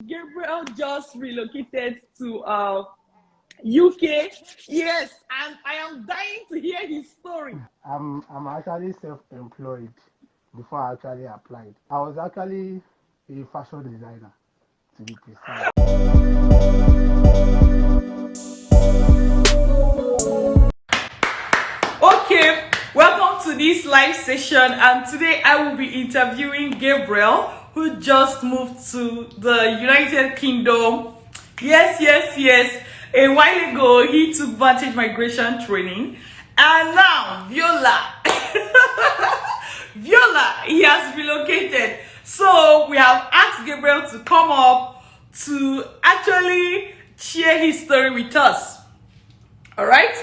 Gabriel just relocated to UK. Yes, and I am dying to hear his story. I'm actually self-employed before I actually applied. I was actually a fashion designer, to be precise. Okay, welcome to this live session, and today I will be interviewing Gabriel, who just moved to the United Kingdom. Yes. A while ago, he took Vantage Migration training, and now Viola, he has relocated. So we have asked Gabriel to come up to actually share his story with us. All right.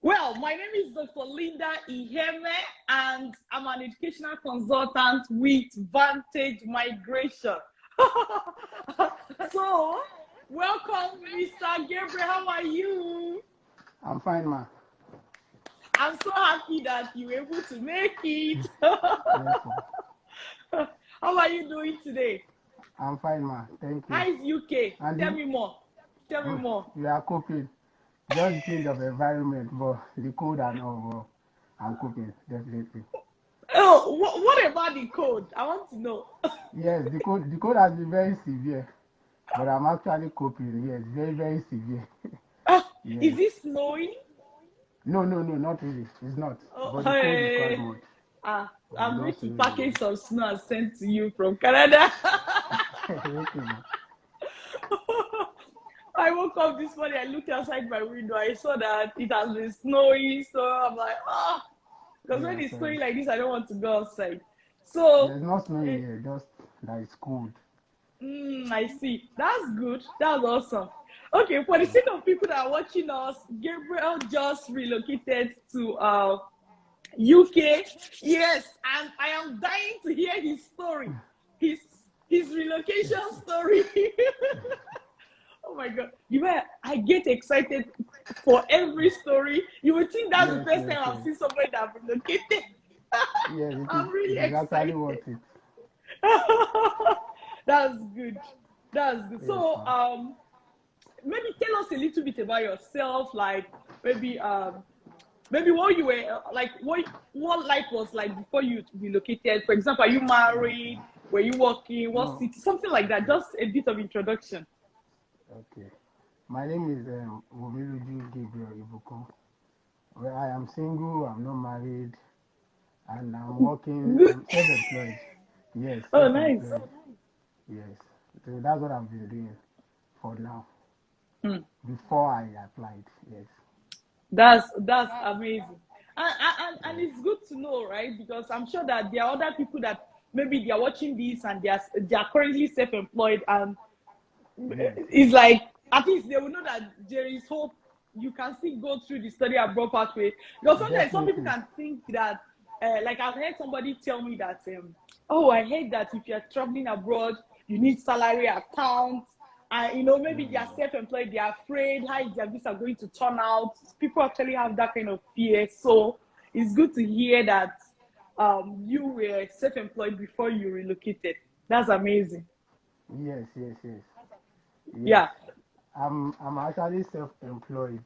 Well, my name is Dr. Linda Iheme, and I'm an educational consultant with Vantage Migration. So, welcome, Mr. Gabriel. How are you? I'm fine, ma. I'm so happy that you were able to make it. Yes, ma. How are you doing today? I'm fine, ma. Thank you. How is UK? And Tell me more. Tell me more. we are coping. Just change of environment, but the cold and all, but I'm coping, definitely. Oh, what about the code? I want to know. Yes, the cold has been very severe, but I'm actually coping. Yes, very severe. Yes. Is it snowing? No, not really. It's not. Oh, But the cold is quite hey. much. I'm going Just to really. package some snow and send to you from Canada. Okay, ma. I woke up this morning, I looked outside my window, I saw that it has been snowing, so I'm like, because when Yeah, it's sorry. snowing like this, I don't want to go outside. So, There's not eh, snowing here, just that it's cold. I see. That's good. That's awesome. Okay, for the sake of people that are watching us, Gabriel just relocated to UK. Yes, and I am dying to hear his story. His his relocation story. Oh my god. I get excited for every story. You would think that's the first time I've Yes. seen somebody that relocated. Yes, I'm really it is actually excited. worth it. That's good. That's good. Yes, So ma'am. maybe tell us a little bit about yourself, like maybe maybe what you were like, what life was like before you relocated. For example, are you married? Were you working? What No, city? Something like that. Just a bit of introduction. okay. My name is Gabriel Ibuko. Well, I am single, I'm not married, and I'm working, Good. I'm self-employed. Yes, Oh, nice. self-employed. Yes. So that's what I've been doing for now. Hmm. Before I applied, yes. That's amazing, and Yes. it's good to know, right? Because I'm sure that there are other people that maybe they are watching this and they are currently self-employed, and Yes. it's like at least they will know that there is hope. You can still go through the study abroad pathway, because sometimes some people Definitely. can think that like I've heard somebody tell me that oh, I heard that if you're traveling abroad you need salary accounts, and maybe they are self-employed, they are afraid how is their visa going to turn out. People actually have that kind of fear, so it's good to hear that you were self-employed before you relocated. That's amazing. Yes. Yes. Yeah. I'm actually self-employed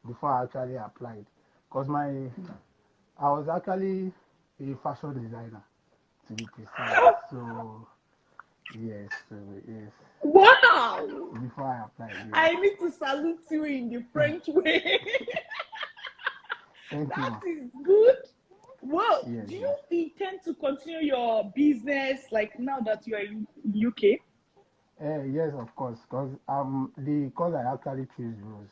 before I actually applied. Because I was actually a fashion designer, to be precise. So yes. Wow! Before I applied, yes. I need to salute you in the French way. Thank you, That ma. is good. Well, do you Yes. intend to continue your business like now that you are in UK? Yes, of course. Because the course I actually chose was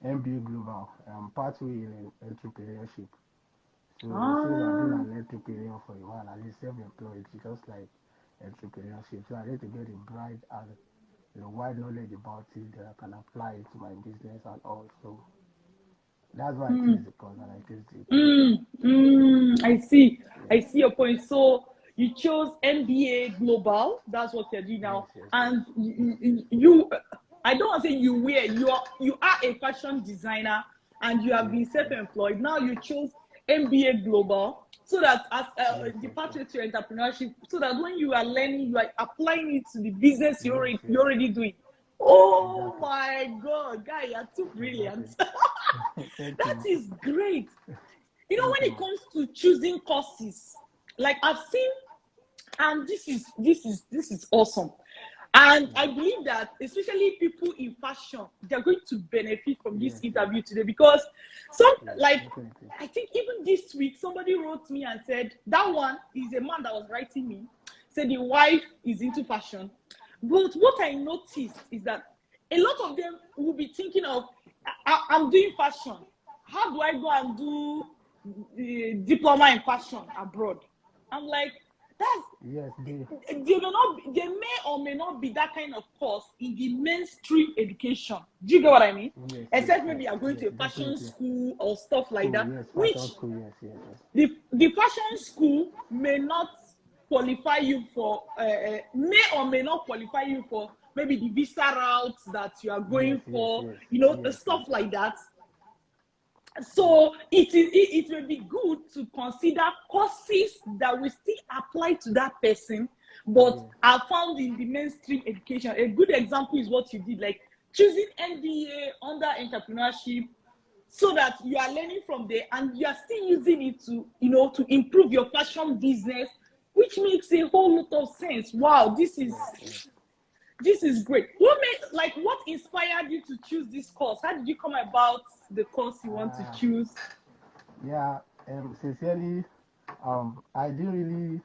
MBA Global, pathway in entrepreneurship. So since I've been Ah, an entrepreneur for a while, and self-employed, it's just like entrepreneurship. So I need to get a bright and wide knowledge about it that I can apply it to my business and also that's why I choose mm, the course and I choose the course. I see. I Yes, see your point. So you chose MBA Global. That's what you're doing now. yes. And I don't want to say you are a fashion designer and you have Yes. been self-employed. Now you chose MBA Global. so that as Yes, the yes, yes. pathway to entrepreneurship, so that when you are learning, you are applying it to the business Yes, you're yes. already doing. Oh Exactly. my God, guy, you're too Exactly. brilliant. Thank That you. is great. You know, Thank when you, it man. comes to choosing courses, like I've seen, and this is awesome. And I believe that especially people in fashion, they're going to benefit from this Yes, yes, interview today, because some, yes, like, definitely. I think even this week somebody wrote me and said that one is a man that was writing me, said the wife is into fashion. But what I noticed is that a lot of them will be thinking of, I'm doing fashion. How do I go and do the diploma in fashion abroad? I'm like, that's, Yes, they. there may or may not be that kind of course in the mainstream education. Do you get what I mean? Yes, yes, Except yes, maybe you're going yes, to a fashion definitely. school or stuff like School, that, yes, fashion which school, yes, yes, yes. the fashion school may not qualify you for, may or may not qualify you for maybe the visa routes that you are Yes, going yes, for, yes, yes, stuff yes, like that. yes, So it may be good to consider courses that will still apply to that person, but yes, are found in the mainstream education. A good example is what you did, like choosing MBA under entrepreneurship, so that you are learning from there and you are still using it to, to improve your fashion business, which makes a whole lot of sense. Wow, yes, yes. this is great. What inspired you to choose this course? How did you come about the course you want to Uh, choose? yeah, sincerely, I didn't really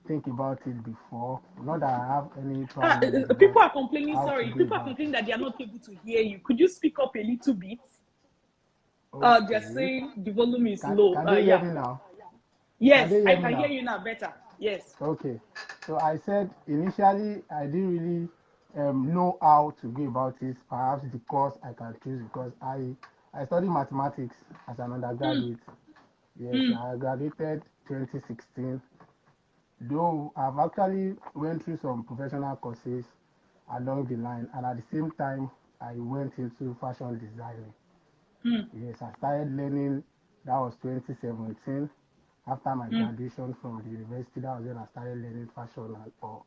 think about it before. Not that I have any prior knowledge about People are complaining, how to sorry, go people are about complaining it. that they are not able to hear you. Could you speak up a little bit? They're Okay. saying the volume is Can low. can they hear Yeah. me now? Can Yes, they I hear me can hear now? you now better. Yes. Okay. So I said initially I didn't really know how to go about it. Perhaps the course I can choose because I studied mathematics as an Mm, undergraduate. Yes, mm, I graduated 2016. Though I've actually went through some professional courses along the line, and at the same time I went into fashion designing. mm, Yes, I started learning. That was 2017. After my mm, graduation from the university, that was when I started learning fashion and all.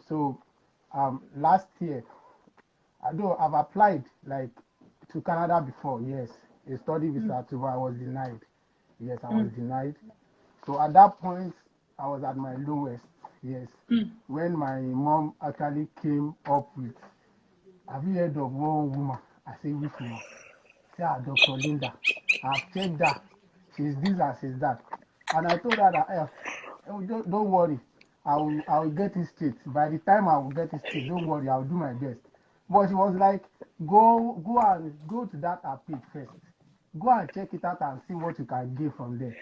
So, last year, although I've applied like to Canada before, yes, a study mm, visa too, but I was denied. Yes, I was mm, denied. So at that point, I was at my lowest. Yes, mm. when my mom actually came up with, "Have you heard of one woman?" I say, "Which woman?" Say, Dr. Linda. I've checked that. She's this and she's that. And I told her that, don't worry. I will get it straight. By the time I will get it straight, don't worry, I'll do my best. But she was like, go to that her page first. Go and check it out and see what you can gain from there.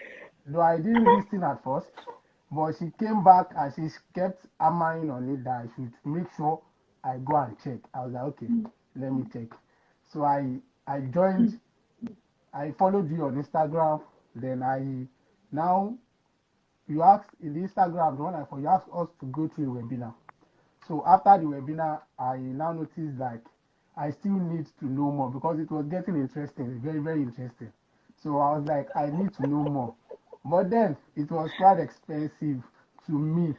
Though I didn't listen at first, but she came back and she kept hammering on it that I should make sure I go and check. I was like, okay, let me check. So I joined. I followed you on Instagram. Then I now you asked in the Instagram the one I follow, you asked us to go through a webinar. So after the webinar, I now noticed like I still need to know more because it was getting interesting, very, very interesting. So I was like, I need to know more. But then it was quite expensive to me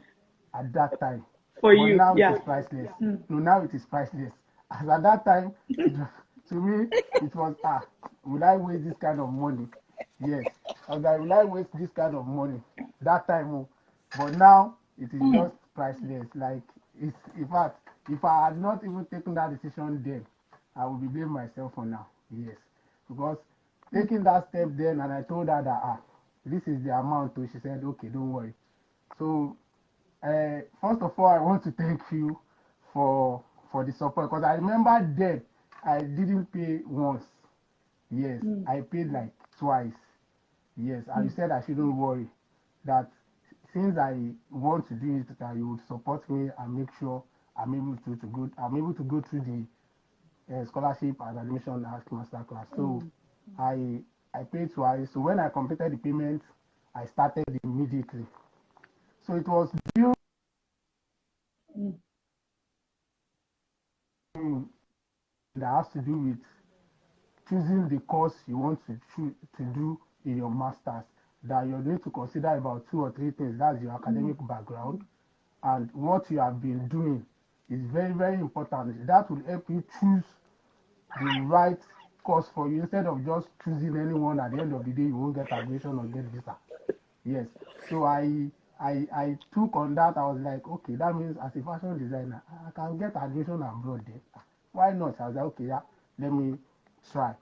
at that time. For But you, now it yeah. is priceless. Mm, No, now it is priceless. As at that time, it was, to me, it was would I waste this kind of money? Yes. I was like, will I waste this kind of money? That time, oh. But now it is mm, just priceless. Like it's in fact, if I had not even taken that decision then, I would be blaming myself for now. Yes. Because mm. taking that step then and I told her that this is the amount, so she said, okay, don't worry. So first of all, I want to thank you for the support because I remember then I didn't pay once. Yes, Mm, I paid like twice. Yes, and you mm, said I shouldn't worry. That since I want to do it, that you would support me and make sure I'm able to go through the scholarship and admission ask master class. So mm, I paid twice. So when I completed the payment, I started immediately. So it was mm, during that has to do with choosing the course you want to do in your masters. that you need to consider about 2 or 3 things. That's your academic background and what you have been doing is very, very important. That will help you choose the right course for you instead of just choosing anyone. At the end of the day, you won't get admission or get visa. Yes. So I took on that. I was like, okay, that means as a fashion designer, I can get admission abroad then. Why not? I was like, okay, yeah, let me try.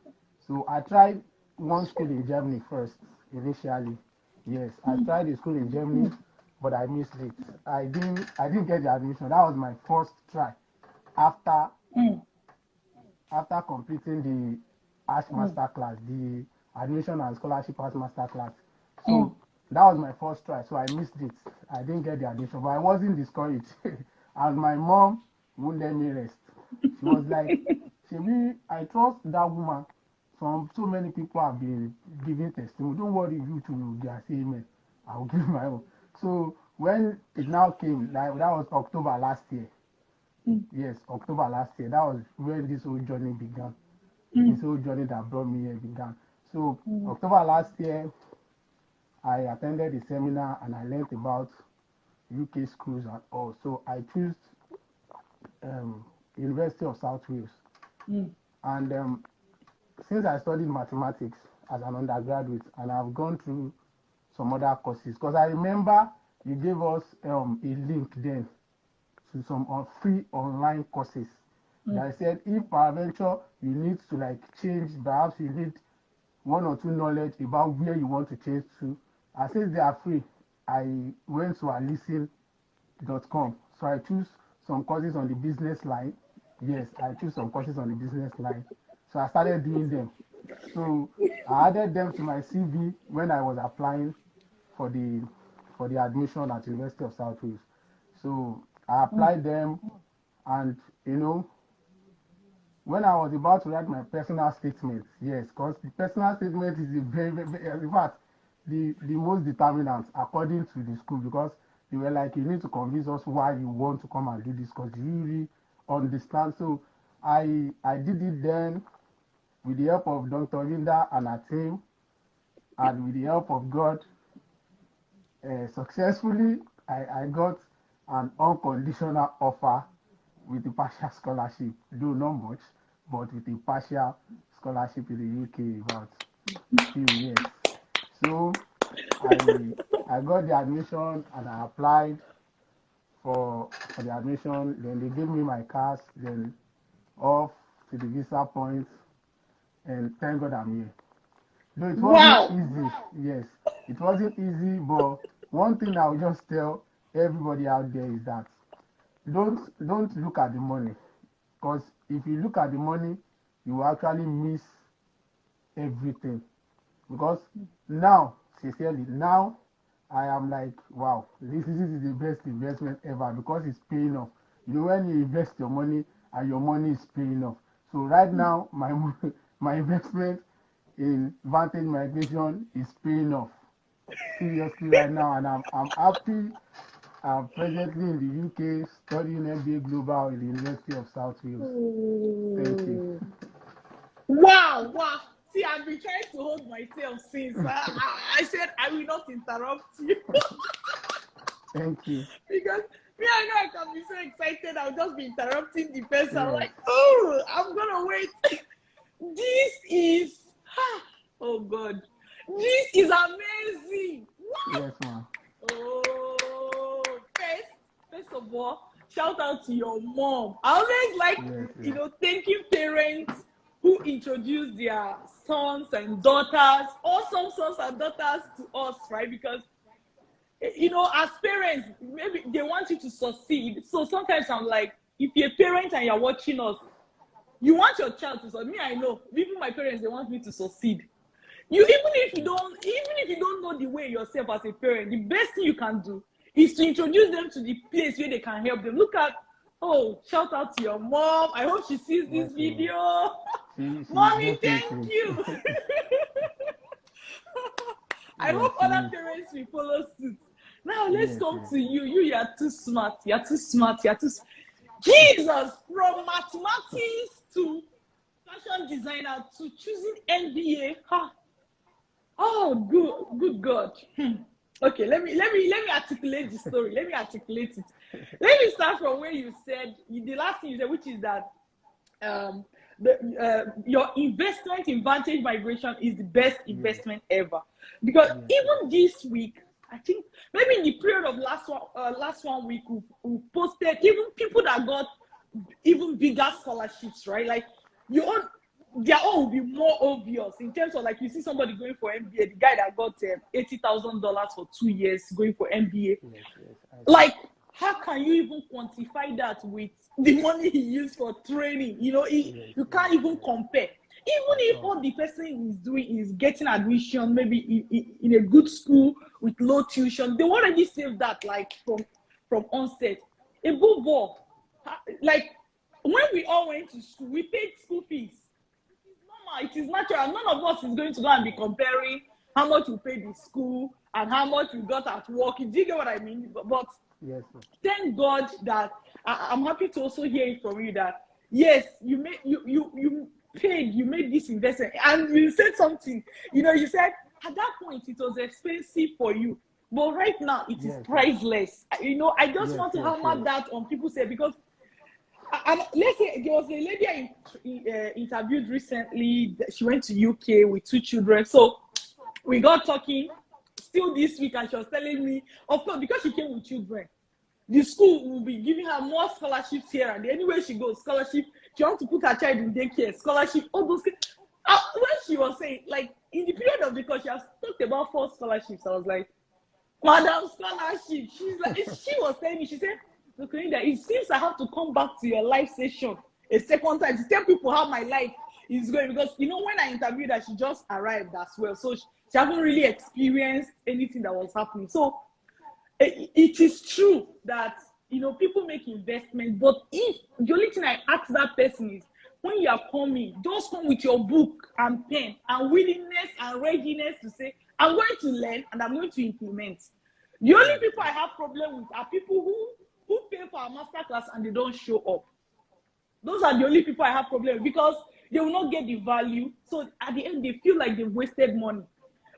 So I tried one school in Germany first, initially. Yes, I tried a school in Germany, but I missed it. I didn't get the admission. That was my first try after after completing the ASH master class, the admission and scholarship ASH master class. So that was my first try. So I missed it. I didn't get the admission, but I wasn't discouraged. And my mom wouldn't let me rest. She was like, Shebi, I trust that woman. So many people have been giving testimony. Don't worry, you too will be a amen. I will give my own. So when it now came, like that was October last year. Yes, October last year. That was when this whole journey began. This whole journey that brought me here began. So October last year, I attended the seminar and I learned about UK schools and all. So I chose University of South Wales. And since I studied mathematics as an undergraduate and I've gone through some other courses, because I remember you gave us a link then to some free online courses that said if peradventure you need to like change, perhaps you need 1 or 2 knowledge about where you want to change to. And since they are free, I went to alison.com. So I choose some courses on the business line. Yes, I choose some courses on the business line. So I started doing them. So I added them to my CV when I was applying for the admission at University of South Wales. So I applied them, and when I was about to write my personal statement, yes, because the personal statement is a very, very, in fact, the most determinant according to the school, because they were like, you need to convince us why you want to come and do this, because you really understand. So I did it then with the help of Dr. Linda and her team, and with the help of God, successfully, I got an unconditional offer with a partial scholarship, though not much, but with a partial scholarship in the UK about few years. So I got the admission and I applied for the admission. Then they gave me my card, then off to the visa point, and thank God I'm here. Though it wasn't easy, yes, it wasn't easy, but one thing I will just tell everybody out there is that don't look at the money, because if you look at the money, you will actually miss everything. Because now, sincerely, now I am like, wow, this is the best investment ever because it's paying off. When you invest your money and your money is paying off. So right now, my investment in Vantage Migration is paying off seriously right now, and I'm happy. I'm presently in the UK studying MBA Global in the University of South Wales. Thank you. Wow. See, I've been trying to hold myself since. I said I will not interrupt you. Thank you. Because me, I know I can be so excited. I'll just be interrupting the person. Yes. I'm like, oh, I'm gonna wait. This is, oh God, this is amazing. Wow. Yes, ma'am. Oh, first of all, shout out to your mom. I always like, thanking parents who introduce their sons and daughters, awesome sons and daughters to us, right? Because, as parents, maybe they want you to succeed. So sometimes I'm like, if you're a parent and you're watching us, you want your child to succeed. Me, I know. Even my parents, they want me to succeed. Even if you don't know the way yourself as a parent, the best thing you can do is to introduce them to the place where they can help them. Look at, shout out to your mom. I hope she sees this video. Mommy, thank you. I hope other parents will follow suit. Now let's come to you. You are too smart. Jesus, from mathematics to fashion designer to choosing MBA. Oh, good God. Okay, let me articulate the story. Let me articulate it. Let me start from where you said the last thing you said, which is that um your investment in Vantage Migration is the best Yes, investment ever. Because yes, yes, even this week, I think maybe in the period of last 1 week, we posted even people that got even bigger scholarships, right? Like you own their own will be more obvious in terms of, like, you see somebody going for MBA, the guy that got $80,000 for 2 years going for MBA. yes, yes. I see. Like, how can you even quantify that with the money he used for training? Yes, You yes, can't even yes. compare. Even At if all. all the person is doing is getting admission, maybe in a good school with low tuition, they already saved that, like, from onset. A bobo, like, when we all went to school, we paid school fees. It is normal. It is natural. None of us is going to go and be comparing how much we paid in school and how much we got at work. Do you get what I mean? But Yes, sir. thank God that I'm happy to also hear it from you that yes, you paid, you made this investment, and you said something. You said at that point it was expensive for you, but right now it is Yes, yes, priceless. I just yes, want to yes, yes. hammer that on people's head because let's say there was a lady I interviewed recently. She went to UK with 2 children. So we got talking still this week, and she was telling me, of course, because she came with children, the school will be giving her more scholarships here and there. Anywhere she goes, scholarship. She wants to put her child in daycare, scholarship, all those things. When she was saying, like, in the period of the course, she has talked about 4 scholarships. I was like, Madam Scholarship. She was telling me, she said, Dr. Linda, it seems I have to come back to your live session a second time to tell people how my life is going. Because, when I interviewed her, she just arrived as well. So she hasn't really experienced anything that was happening. So it is true that, people make investments. But if the only thing I ask that person is, when you are coming, just come with your book and pen and willingness and readiness to say, I'm going to learn and I'm going to implement. The only Yes, people yes. I have problem with are people who pay for a master class and they don't show up. Those are the only people I have problem with because they will not get the value. So at the end, they feel like they've wasted money.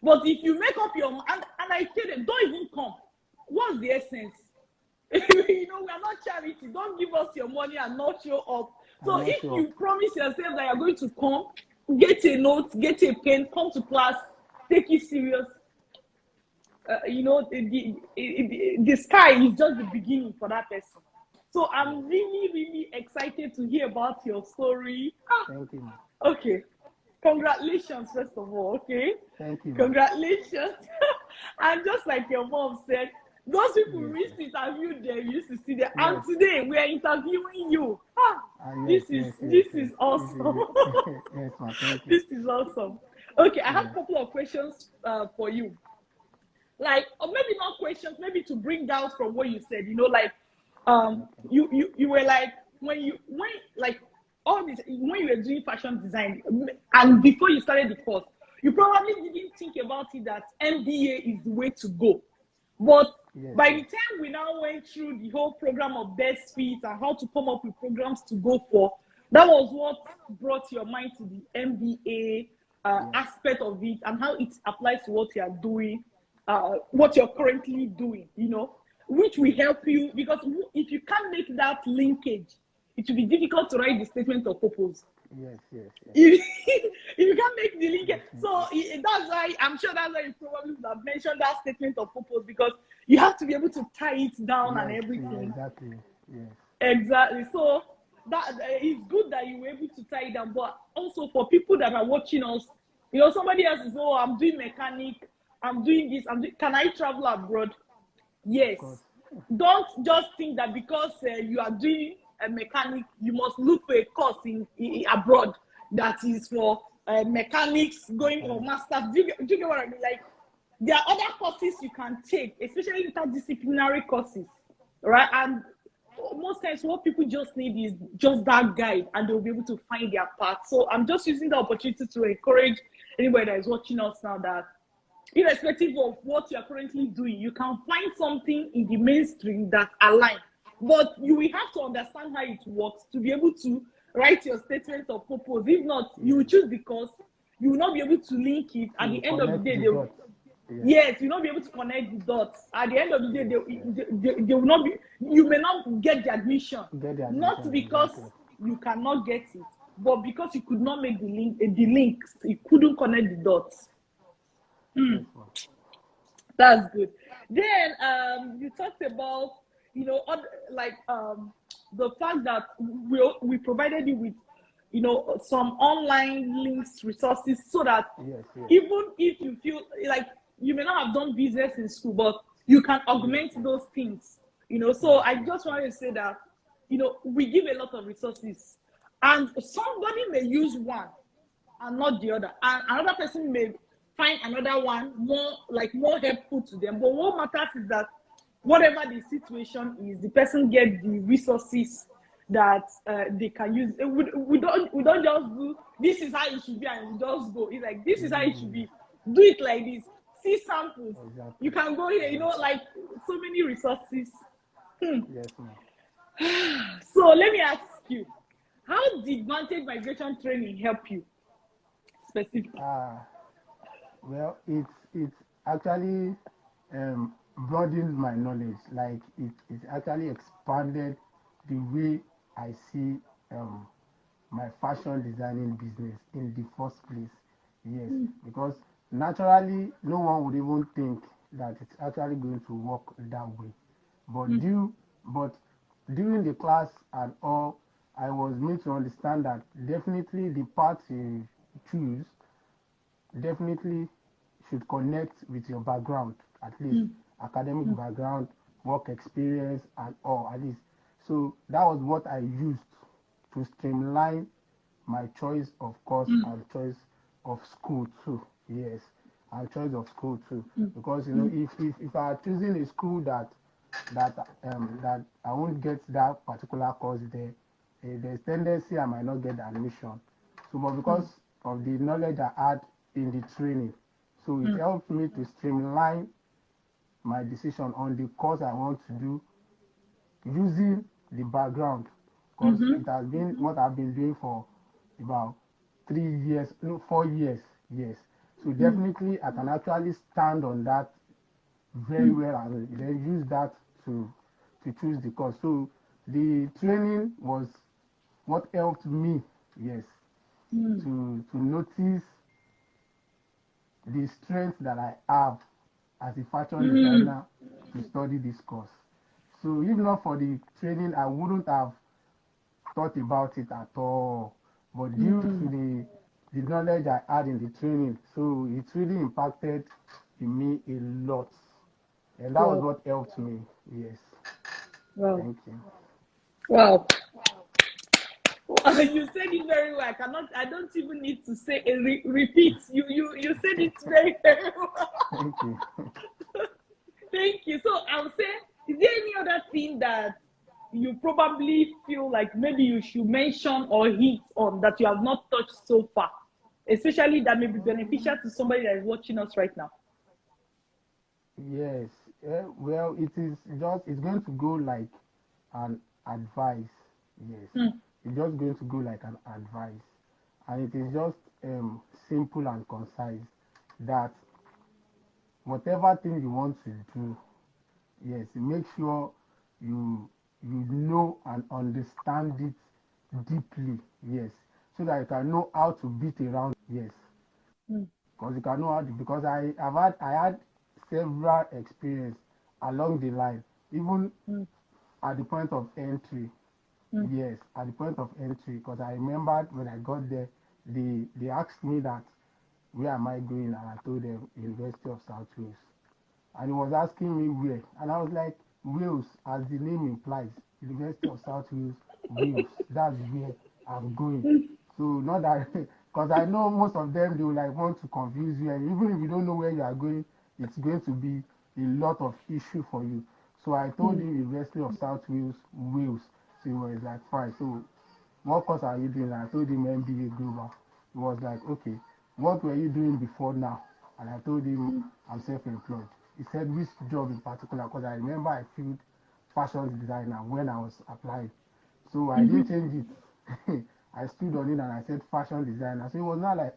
But if you make up your mind, and I tell them, don't even come. What's the essence? We are not charity. Don't give us your money and not show up. I'm So not if sure. you promise yourself that you're going to come, get a note, get a pen, come to class, take it serious. The sky is just the beginning for that person. So Yes. I'm really, really excited to hear about your story. Thank you, ma. Okay. Congratulations, first of all. Okay. Thank you, ma. Congratulations. And just like your mom said, those people Yes, we used yes. to interview them, you used to see them. And Yes. today we are interviewing you. Yes, This is yes, yes, this yes. is awesome. Yes, ma. Thank you. This is awesome. Okay, I have a Yes. couple of questions for you. Like, or maybe not questions, maybe to bring out from what you said, like, Okay. you were like, when like all this, when you were doing fashion design, and before you started the course, you probably didn't think about it that MBA is the way to go. But Yes, by yes. the time we now went through the whole program of best fit and how to come up with programs to go for, that was what brought your mind to the MBA Yes. aspect of it and how it applies to what you are doing, what you're currently doing, which will Yes. help you, because if you can't make that linkage, it will be difficult to write the statement of purpose. Yes, yes, yes. If you can't make the link, so Definitely. that's why I'm sure that's why you probably would have mentioned that statement of purpose, because you have to be able to tie it down and Yes, yeah, everything. exactly. Yes. Exactly. So that it's good that you were able to tie it down, but also for people that are watching us, somebody else is, oh, I'm doing mechanic, I'm doing this, can I travel abroad? Of Yes. course. Don't just think that because you are doing a mechanic, you must look for a course in abroad that is for mechanics going for Mechanic. masters. Do you get what I mean? Like, there are other courses you can take, especially interdisciplinary courses, right? And most times, what people just need is just that guide, and they'll be able to find their path. So I'm just using the opportunity to encourage anybody that is watching us now that, irrespective of what you're currently doing, you can find something in the mainstream that align. But you will have to understand how it works to be able to write your statement of purpose. If not, you will Yes. choose the course. you will not be able to link it. At To the end of the connect day, the they, dots. Yes. yes, you'll not be able to connect the dots. At the end of the day, Yes. Yes. they will not be, you may not get the admission. Get the Not admission because exactly. you cannot get it, but because you could not make the links, you couldn't connect the dots. Yes, ma'am. That's good. Then you talked about, like the fact that we provided you with, some online links, resources, so that Yes. Yes. even if you feel like you may not have done business in school, but you can Yes. augment Yes. those things. So Yes. I Yes. just wanted to say that, we give a lot of resources, and somebody may use one and not the other, and another person may find another one more helpful to them. But what matters is that whatever the situation is, the person get the resources that they can use. We don't just do this is how it should be and we just go. It's like this is how it should Mm, be. Do it like this. See samples. You exactly. can go here. Exactly. Like so many resources. Yes, ma'am. So let me ask you, how did Vantage Migration Training help you specifically? Ah, well, it's actually broadened my knowledge. Like it actually expanded the way I see um my fashion designing business in the first place. Yes, because naturally no one would even think that it's actually going to work that way. But but during the class and all, I was made to understand that definitely the path you choose definitely should connect with your background, at least academic background, work experience, and all at least. So that was what I used to streamline my choice of course and choice of school too. Yes, and choice of school too. Because if I are choosing a school that I won't get that particular course there, there's tendency I might not get the admission. So, but because of the knowledge I had in the training, so it helped me to streamline my decision on the course I want to do using the background, because it has been what I've been doing for about 3 years, no, 4 years. Yes, so definitely I can actually stand on that very well and then use that to choose the course. So the training was what helped me, yes, to notice the strength that I have as a fashion designer to study this course. So if not for the training, I wouldn't have thought about it at all. But due to the knowledge I had in the training, so it really impacted in me a lot. And that was Wow. what helped me. Yes. Wow. Thank you. Wow. You said it very well. I don't even need to say repeat. You said it very, very well. Thank you. Thank you. So I'll say, is there any other thing that you probably feel like maybe you should mention or hit on that you have not touched so far, especially that may be beneficial to somebody that is watching us right now? Yes. Well, it's going to go like an advice. Yes. It's just going to go like an advice. And it is just simple and concise that whatever thing you want to do, yes, make sure you you know and understand it deeply. Yes, so that you can know how to beat around. Yes, because you can know how to. Because I had several experience along the line, even at the point of entry. Yes, at the point of entry, because I remembered when I got there, they asked me that where am I going, and I told them University of South Wales. And he was asking me where, and I was like, Wales, as the name implies, University of South Wales, Wales. That's where I'm going. So not that, because I know most of them they will like want to confuse you, and even if you don't know where you are going, it's going to be a lot of issue for you. So I told him University of South Wales, Wales. So he was like, fine. So what course are you doing? I told him MBA Global. He was like, okay, what were you doing before now? And I told him I'm self-employed. He said, which job in particular? Because I remember I filled fashion designer when I was applying. So I didn't change it. I stood on it and I said fashion designer. So it was not like,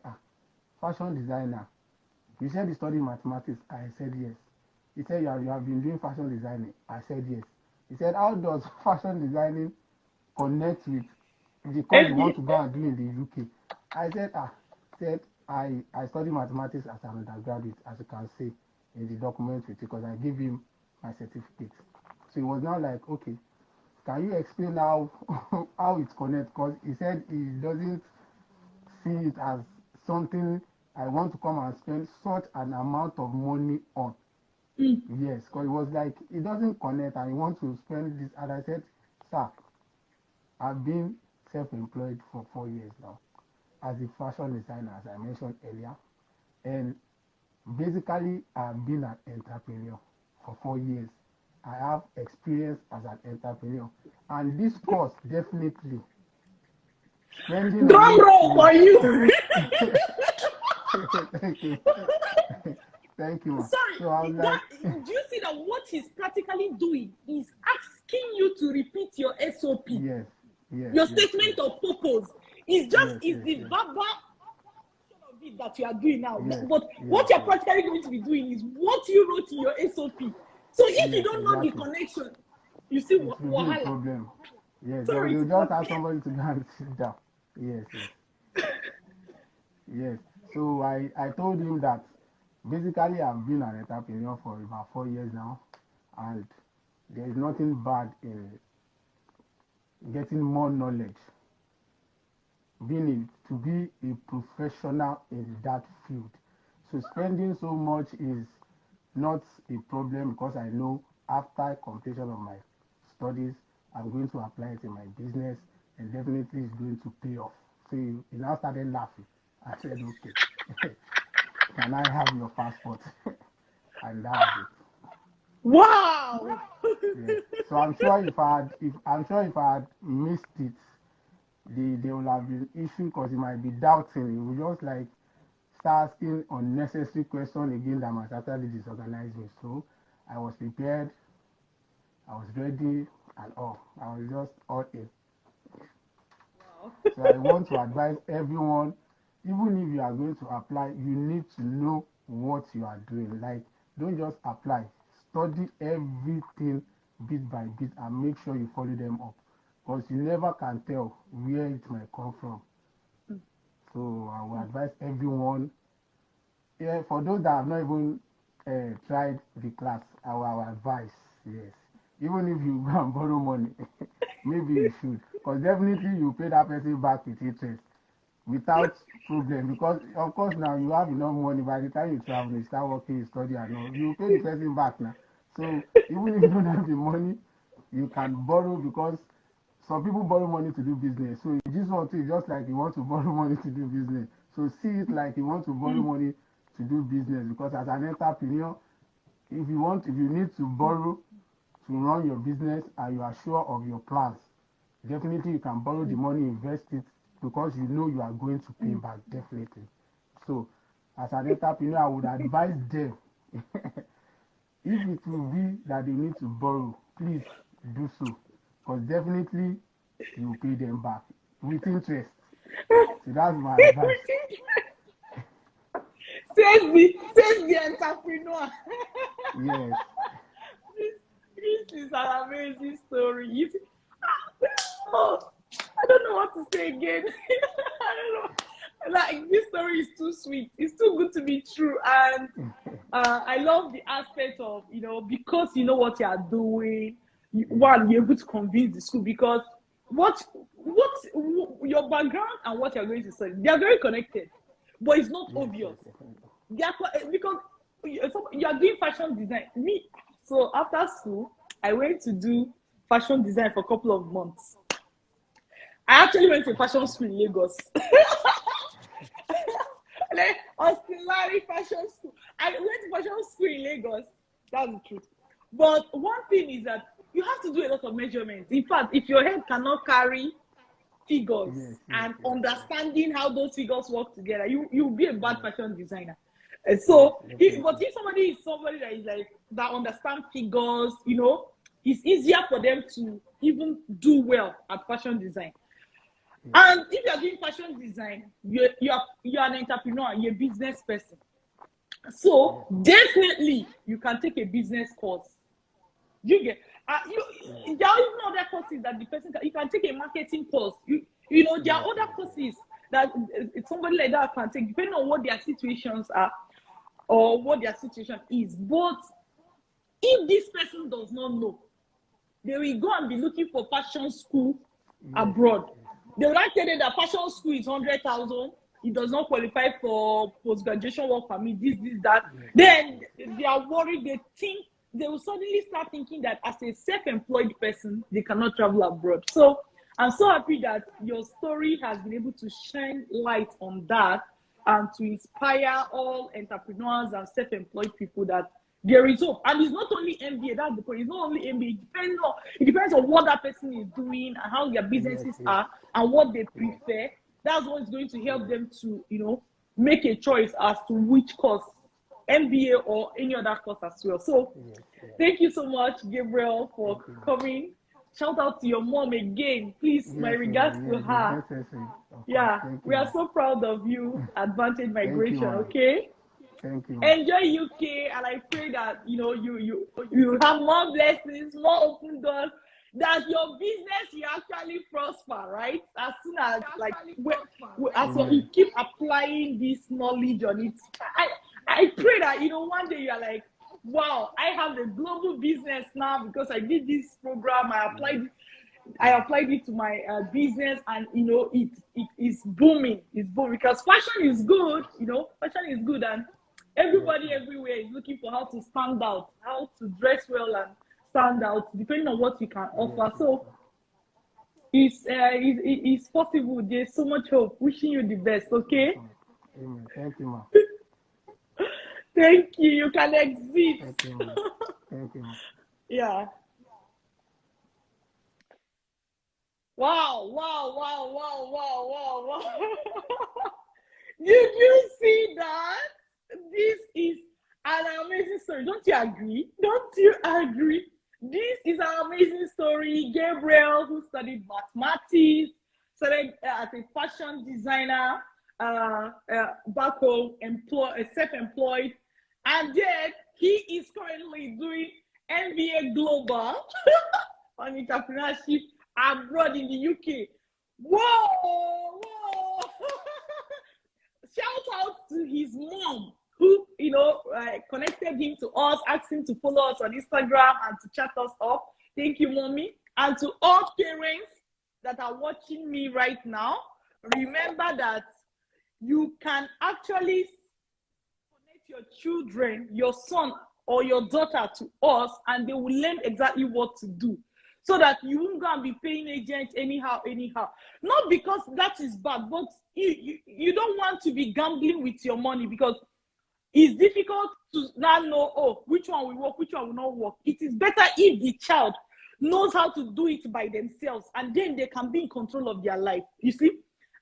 fashion designer. You said you studied mathematics. I said yes. He said you have been doing fashion designing. I said yes. He said, how does fashion designing connect with the course you want to go and do in the UK? I said, said I studied mathematics as an undergraduate, as you can see in the document with you, because I gave him my certificate. So he was now like, okay, can you explain how how it connects? Because he said he doesn't see it as something I want to come and spend such an amount of money on. Yes, because it was like it doesn't connect and you want to spend this. And I said, sir, I've been self-employed for 4 years now as a fashion designer, as I mentioned earlier. And basically, I've been an entrepreneur for 4 years. I have experience as an entrepreneur. And this course definitely spending on Drum it roll will for you. thank you. Thank you. Sorry, So I was like, do you see that what he's practically doing is asking you to repeat your SOP, yes, your statement of purpose. It's just yes, the verbal portion of it that you are doing now. yes, But what you're practically going to be doing is what you wrote in your SOP. So if you don't know the connection, you see it will be a wahala. problem. Yes, Sorry they'll to just cut ask somebody to go and sit down. Yes, yes. So I told him that basically I've been an entrepreneur for about 4 years now, and there is nothing bad in getting more knowledge, being to be a professional in that field. So spending so much is not a problem because I know after completion of my studies, I'm going to apply it in my business and definitely it's going to pay off. So he now started laughing. I said, okay, can I have your passport? And that was it. wow. Yes. So I'm sure if I had missed it, they will have been issue because he might be doubting. He will just like start asking unnecessary questions again that might actually disorganize me. So I was prepared, I was ready, and all. I was just all in. Wow. So I want to advise everyone, even if you are going to apply, you need to know what you are doing. Like, don't just apply. Study everything bit by bit and make sure you follow them up. Because you never can tell where it might come from. So I will advise everyone. Yeah, for those that have not even tried the class, our advice, yes. Even if you go and borrow money, maybe you should. Because definitely you pay that person back with interest without problem. Because of course now you have enough money. By the time you travel, you start working, you study and all, you pay the person back now. So even if you don't have the money, you can borrow because some people borrow money to do business. So this one too is just like you want to borrow money to do business. So see it like you want to borrow money to do business because as an entrepreneur, if you need to borrow to run your business and you are sure of your plans, definitely you can borrow the money, invest it because you know you are going to pay back definitely. So as an entrepreneur, I would advise them if it will be that they need to borrow, please do so because definitely you pay them back with interest. So that's my advice. Says the entrepreneur. Yes. This is an amazing story. Oh, I don't know what to say again. I don't know. Like this story is too sweet. It's too good to be true, and I love the aspect of because you know what you are doing. One, you're able to convince the school because what your background and what you're going to study, they are very connected, but it's not Yes, obvious. yes, definitely. They are because you are doing fashion design. So after school, I went to do fashion design for a couple of months. I actually went to fashion school in Lagos. Like Austin Larry fashion school. I went to fashion school in Lagos. That's the truth. But one thing is that you have to do a lot of measurements. In fact, if your head cannot carry figures Yes, yes, and yes, understanding how those figures work together, you'll be a bad yes, fashion designer. yes, So, but definitely. if somebody is somebody that is like that understand figures, it's easier for them to even do well at fashion design. And if you are doing fashion design, you're an entrepreneur, you're a business person. So definitely you can take a business course. You get there are even other courses that the person you can take a marketing course. You know there are other courses that somebody like that can take depending on what their situations are or what their situation is. But if this person does not know, they will go and be looking for fashion school abroad. They will not tell you that fashion school is 100,000. It does not qualify for post-graduation work permit, this, that. Then they are worried. They will suddenly start thinking that as a self-employed person, they cannot travel abroad. So I'm so happy that your story has been able to shine light on that and to inspire all entrepreneurs and self-employed people that there is hope. And it's not only MBA, that's the point. It's not only MBA. It depends on what that person is doing and how their businesses are and what they prefer. That's what is going to help them to, make a choice as to which course, MBA or any other course as well. So thank you so much, Gabriel, for coming. Shout out to your mom again. Please, my regards to her. Yeah, we are so proud of you at Vantage Migration, okay? Thank you. Enjoy UK, and I pray that you have more blessings, more open doors, that your business will actually prosper, right? As soon as you keep applying this knowledge on it. I pray that one day you are like, wow, I have a global business now because I did this program. I applied it to my business, and it is booming. It's booming because fashion is good. Fashion is good, and everybody everywhere is looking for how to stand out, how to dress well and stand out, depending on what you can offer. So it's possible. There's so much hope. Wishing you the best. Okay. Amen. Thank you, ma. Thank you. You can exit. Thank you, ma. Thank you, ma. Yeah. Wow. Did you see that? This is an amazing story. Don't you agree? This is an amazing story. Gabriel, who studied mathematics, started as a fashion designer, back home, self-employed, and then he is currently doing MBA Global on entrepreneurship abroad in the UK. Whoa! Shout out to his mom, who connected him to us, asked him to follow us on Instagram and to chat us up. Thank you, mommy. And to all parents that are watching me right now, remember that you can actually connect your children, your son or your daughter, to us, and they will learn exactly what to do, so that you won't go and be paying agents anyhow. Not because that is bad, but you don't want to be gambling with your money, because it's difficult to now know, which one will work, which one will not work. It is better if the child knows how to do it by themselves, and then they can be in control of their life. You see?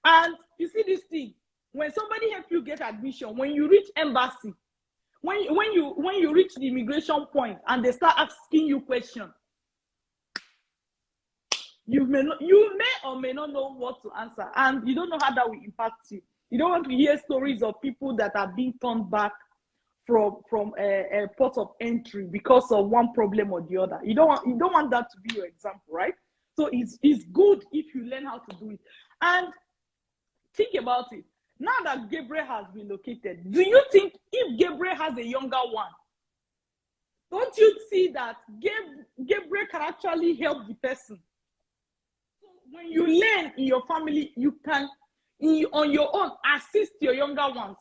And you see this thing, when somebody helps you get admission, when you reach embassy, when you reach the immigration point and they start asking you questions, you may or may not know what to answer, and you don't know how that will impact you. You don't want to hear stories of people that are being turned back from a port of entry because of one problem or the other. You don't want that to be your example, right? So it's good if you learn how to do it. And think about it. Now that Gabriel has relocated, do you think if Gabriel has a younger one, don't you see that Gabriel can actually help the person? When you learn in your family, you can, on your own, assist your younger ones,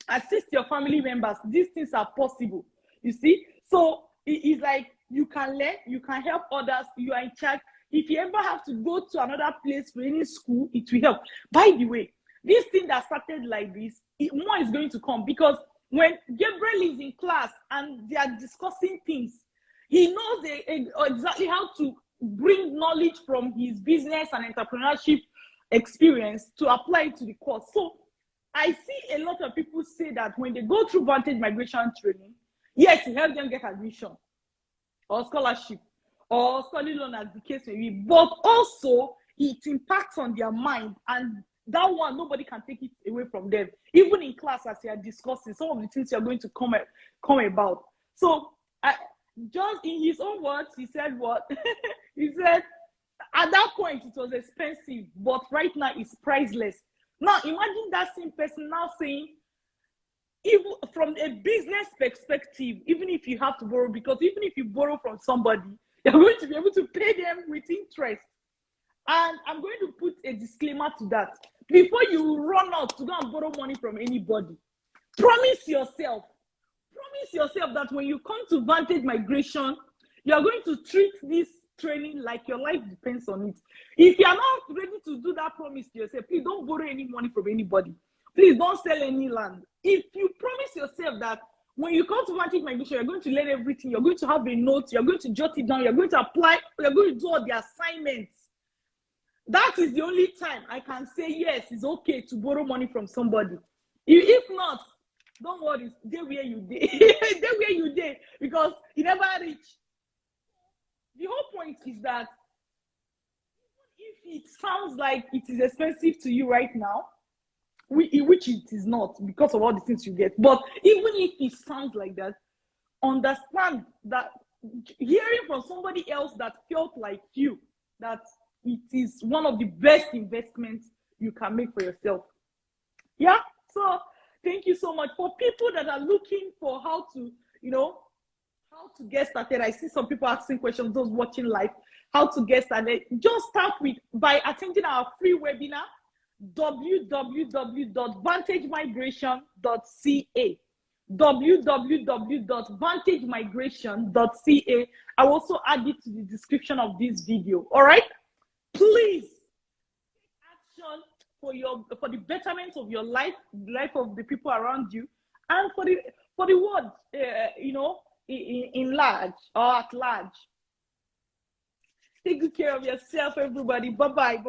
assist your family members. These things are possible, you see? So it's like you can learn, you can help others, you are in charge. If you ever have to go to another place for any school, it will help. By the way, this thing that started like this, more is going to come, because when Gabriel is in class and they are discussing things, he knows exactly how to bring knowledge from his business and entrepreneurship experience to apply it to the course. So I see a lot of people say that when they go through Vantage Migration training, yes, it helps them get admission or scholarship or study loan, as the case may be, but also it impacts on their mind, and that one, nobody can take it away from them. Even in class, as you are discussing, some of the things you are going to come about. So, just in his own words, he said what? He said, at that point, it was expensive, but right now, it's priceless. Now, imagine that same person now saying, even from a business perspective, even if you have to borrow, because even if you borrow from somebody, you're going to be able to pay them with interest. And I'm going to put a disclaimer to that. Before you run out to go and borrow money from anybody, promise yourself that when you come to Vantage Migration, you're going to treat this training like your life depends on it. If you're not ready to do that promise to yourself, please don't borrow any money from anybody. Please don't sell any land. If you promise yourself that when you come to Vantage Migration, you're going to learn everything, you're going to have a note, you're going to jot it down, you're going to apply, you're going to do all the assignments, that is the only time I can say, yes, it's okay to borrow money from somebody. If not, don't worry, stay where you did. Stay where you did, because you never reach. The whole point is that if it sounds like it is expensive to you right now, which it is not because of all the things you get, but even if it sounds like that, understand that hearing from somebody else that felt like you, that it is one of the best investments you can make for yourself. Yeah, so thank you so much. For people that are looking for how to, how to get started, I see some people asking questions, those watching live, how to get started. Just start by attending our free webinar, www.vantagemigration.ca. www.vantagemigration.ca. I will also add it to the description of this video. All right, please take action for the betterment of your life of the people around you, and for the world, in large or at large. Take good care of yourself, everybody. Bye bye.